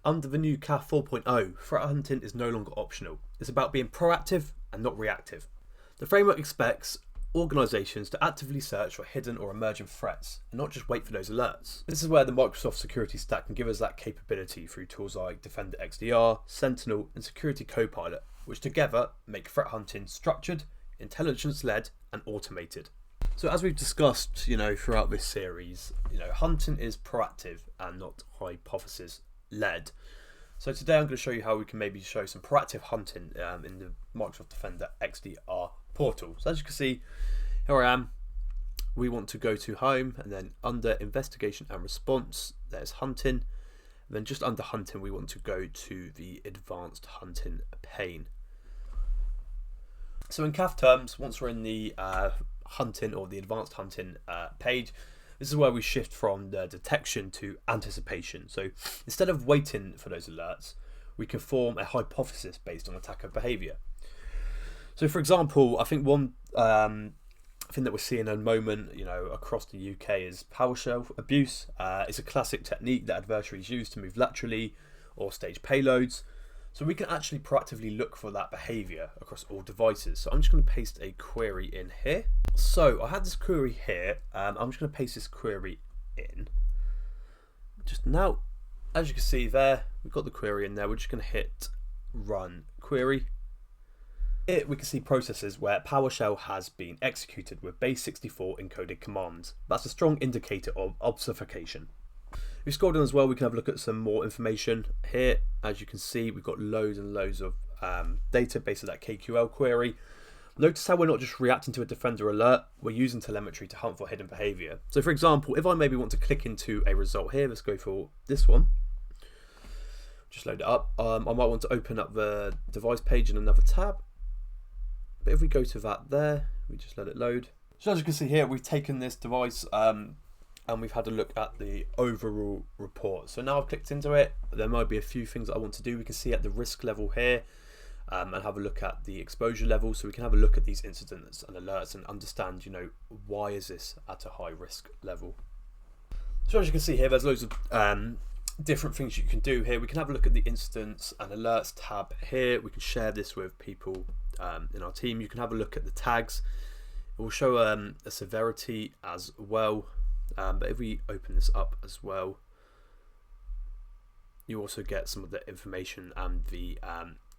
Under the new CAF 4.0, threat hunting is no longer optional. It's about being proactive and not reactive. The framework expects organisations to actively search for hidden or emerging threats and not just wait for those alerts. This is where the Microsoft security stack can give us that capability through tools like Defender XDR, Sentinel and Security Copilot, which together make threat hunting structured, intelligence-led and automated. So as we've discussed, throughout this series, hunting is proactive and not hypothesis-led. So today I'm going to show you how we can maybe show some proactive hunting in the Microsoft Defender XDR portal. So as you can see, here I am. We want to go to home and then under investigation and response, there's hunting. And then just under hunting, we want to go to the advanced hunting pane. So in CAF terms, once we're in the hunting or the advanced hunting page, this is where we shift from the detection to anticipation. So instead of waiting for those alerts, we can form a hypothesis based on attacker behavior. So for example, I think one thing that we're seeing at the moment, across the UK is PowerShell abuse. It's a classic technique that adversaries use to move laterally or stage payloads. So we can actually proactively look for that behavior across all devices. So I'm just going to paste a query in here. So I had this query here. I'm just going to paste this query in. Just now, as you can see there, we've got the query in there. We're just going to hit run query. Here we can see processes where PowerShell has been executed with base 64 encoded commands. That's a strong indicator of obfuscation. If we scroll down as well, we can have a look at some more information. Here, as you can see, we've got loads and loads of data based on that KQL query. Notice how we're not just reacting to a Defender alert, we're using telemetry to hunt for hidden behavior. So for example, if I maybe want to click into a result here, let's go for this one. Just load it up. I might want to open up the device page in another tab. But if we go to that there, we just let it load. So as you can see here, we've taken this device and we've had a look at the overall report. So now I've clicked into it, there might be a few things that I want to do. We can see at the risk level here and have a look at the exposure level. So we can have a look at these incidents and alerts and understand, why is this at a high risk level. So as you can see here, there's loads of different things you can do here. We can have a look at the incidents and alerts tab here. We can share this with people in our team. You can have a look at the tags. It will show a severity as well. But if we open this up as well, you also get some of the information and the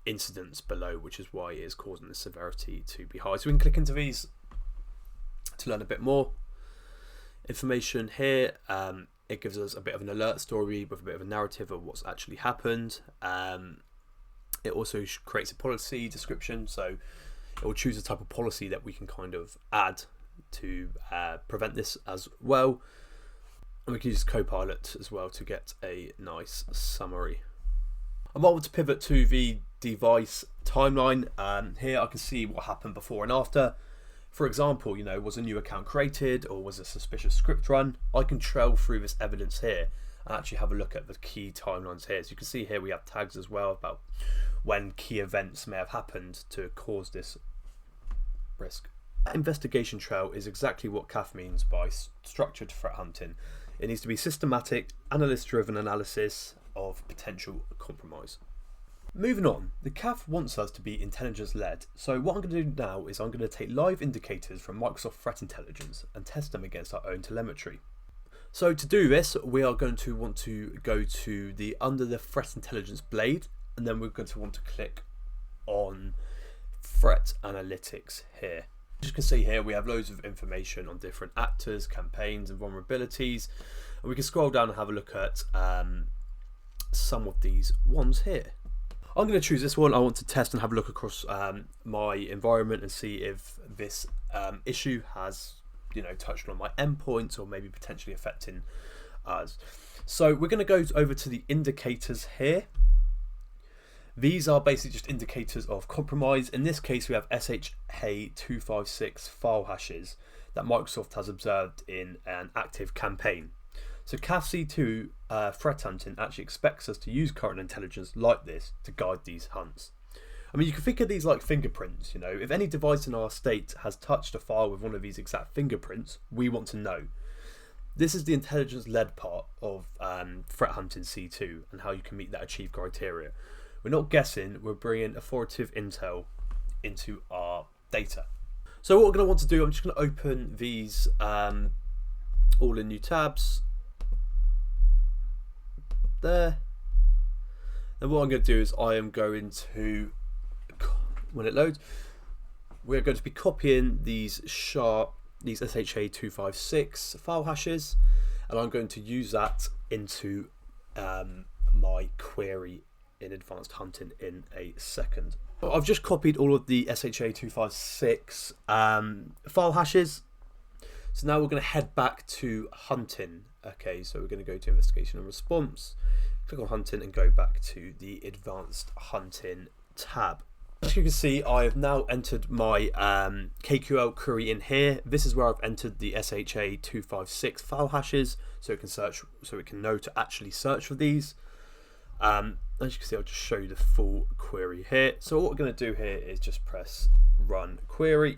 incidents below, which is why it is causing the severity to be high. So we can click into these to learn a bit more information here. It gives us a bit of an alert story with a bit of a narrative of what's actually happened. It also creates a policy description, so it will choose a type of policy that we can kind of add to prevent this as well. And we can use Copilot as well to get a nice summary. I might want to pivot to the device timeline. Here I can see what happened before and after. For example, was a new account created or was a suspicious script run? I can trail through this evidence here and actually have a look at the key timelines here. So you can see here we have tags as well about when key events may have happened to cause this risk. Investigation trail is exactly what CAF means by structured threat hunting. It needs to be systematic, analyst-driven analysis of potential compromise. Moving on, the CAF wants us to be intelligence-led. So what I'm going to do now is I'm going to take live indicators from Microsoft Threat Intelligence and test them against our own telemetry. So to do this, we are going to want to go to under the Threat Intelligence blade, and then we're going to want to click on Threat Analytics here. As you can see here, we have loads of information on different actors, campaigns and vulnerabilities, and we can scroll down and have a look at some of these ones here. I'm going to choose this one. I want to test and have a look across my environment and see if this issue has touched on my endpoints or maybe potentially affecting us. So we're going to go over to the indicators here. These are basically just indicators of compromise. In this case, we have SHA-256 file hashes that Microsoft has observed in an active campaign. So CAF C2 threat hunting actually expects us to use current intelligence like this to guide these hunts. I mean, you can think of these like fingerprints. If any device in our state has touched a file with one of these exact fingerprints, we want to know. This is the intelligence-led part of threat hunting C2 and how you can meet that achieved criteria. We're not guessing, we're bringing authoritative intel into our data. So what we're going to want to do, I'm just going to open these all in new tabs. There. And what I'm going to do is I am going to, when it loads, we're going to be copying these SHA-256 file hashes, and I'm going to use that into my query in advanced hunting in a second. I've just copied all of the SHA-256 file hashes. So now we're going to head back to hunting. Okay, so we're going to go to investigation and response, click on hunting, and go back to the advanced hunting tab. As you can see, I have now entered my KQL query in here. This is where I've entered the SHA-256 file hashes, so it can search, so it can know to actually search for these. As you can see, I'll just show you the full query here. So what we're going to do here is just press run query.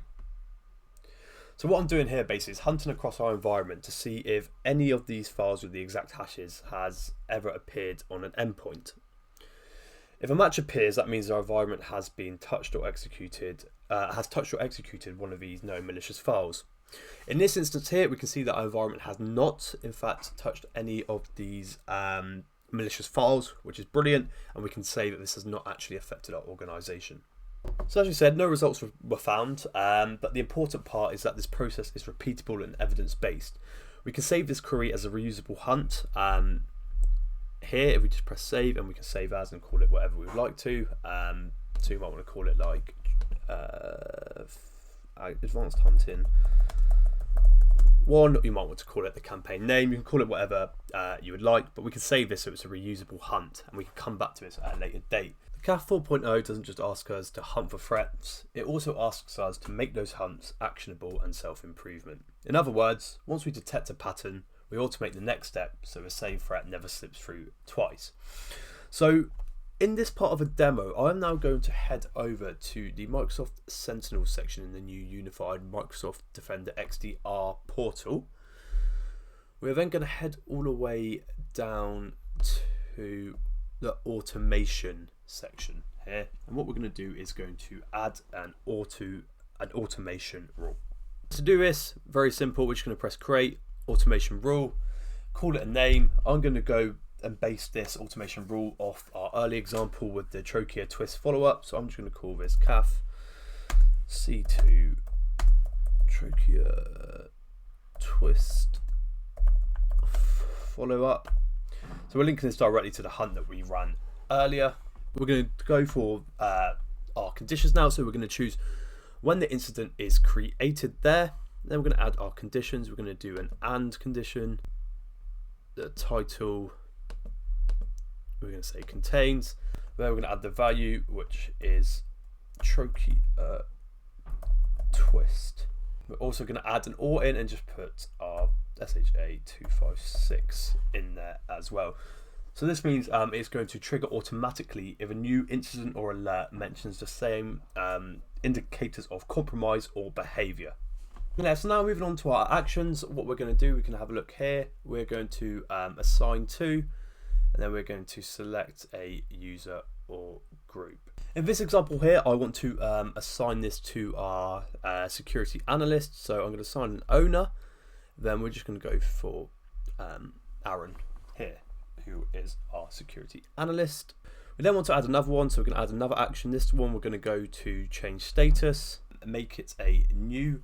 So what I'm doing here basically is hunting across our environment to see if any of these files with the exact hashes has ever appeared on an endpoint. If a match appears, that means our environment has been touched or executed, one of these known malicious files. In this instance here, we can see that our environment has not, in fact, touched any of these malicious files, which is brilliant, and we can say that this has not actually affected our organization. So as we said, no results were found, but the important part is that this process is repeatable and evidence-based. We can save this query as a reusable hunt. Here, if we just press save, and we can save as and call it whatever we'd like to. So you might want to call it like advanced hunting 1. You might want to call it the campaign name. You can call it whatever you would like, but we can save this so it's a reusable hunt, and we can come back to it at a later date. The CAF 4.0 doesn't just ask us to hunt for threats, it also asks us to make those hunts actionable and self-improvement. In other words, once we detect a pattern, we automate the next step so the same threat never slips through twice. So in this part of the demo, I'm now going to head over to the Microsoft Sentinel section in the new unified Microsoft Defender XDR portal. We're then going to head all the way down to the automation section here, and what we're going to do is going to add an automation rule. To do this, very simple, we're just going to press create automation rule, call it a name. I'm going to go and base this automation rule off our early example with the trachea twist follow-up, so I'm just going to call this CAF C2 trachea twist follow-up. So we're linking this directly to the hunt that we ran earlier. We're going to go for our conditions now, so we're going to choose when the incident is created there. Then we're going to add our conditions. We're going to do an and condition. The title, we're going to say contains. Then we're going to add the value, which is trachea twist. We're also going to add an or in and just put our SHA-256 in there as well. So this means it's going to trigger automatically if a new incident or alert mentions the same indicators of compromise or behavior. Yeah, so now moving on to our actions, what we're going to do, we can have a look here. We're going to assign to, and then we're going to select a user or group. In this example here, I want to assign this to our security analyst. So I'm going to assign an owner. Then we're just going to go for Aaron here, who is our security analyst. We then want to add another one, so we're going to add another action. This one we're going to go to change status, make it a new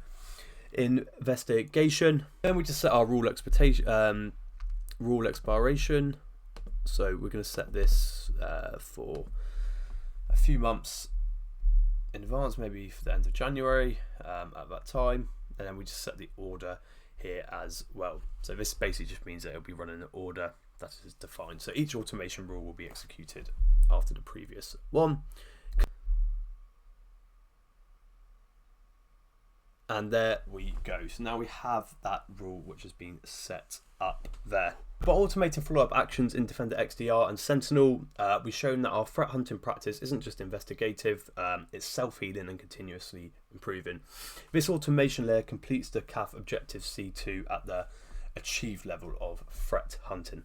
investigation. Then we just set our rule expiration. So we're going to set this for a few months in advance, maybe for the end of January at that time. And then we just set the order here as well. So this basically just means that it'll be running an order that is defined. So each automation rule will be executed after the previous one. And there we go. So now we have that rule which has been set up there. But automating follow-up actions in Defender XDR and Sentinel, we've shown that our threat hunting practice isn't just investigative, it's self-healing and continuously improving. This automation layer completes the CAF objective C2 at the achieved level of threat hunting.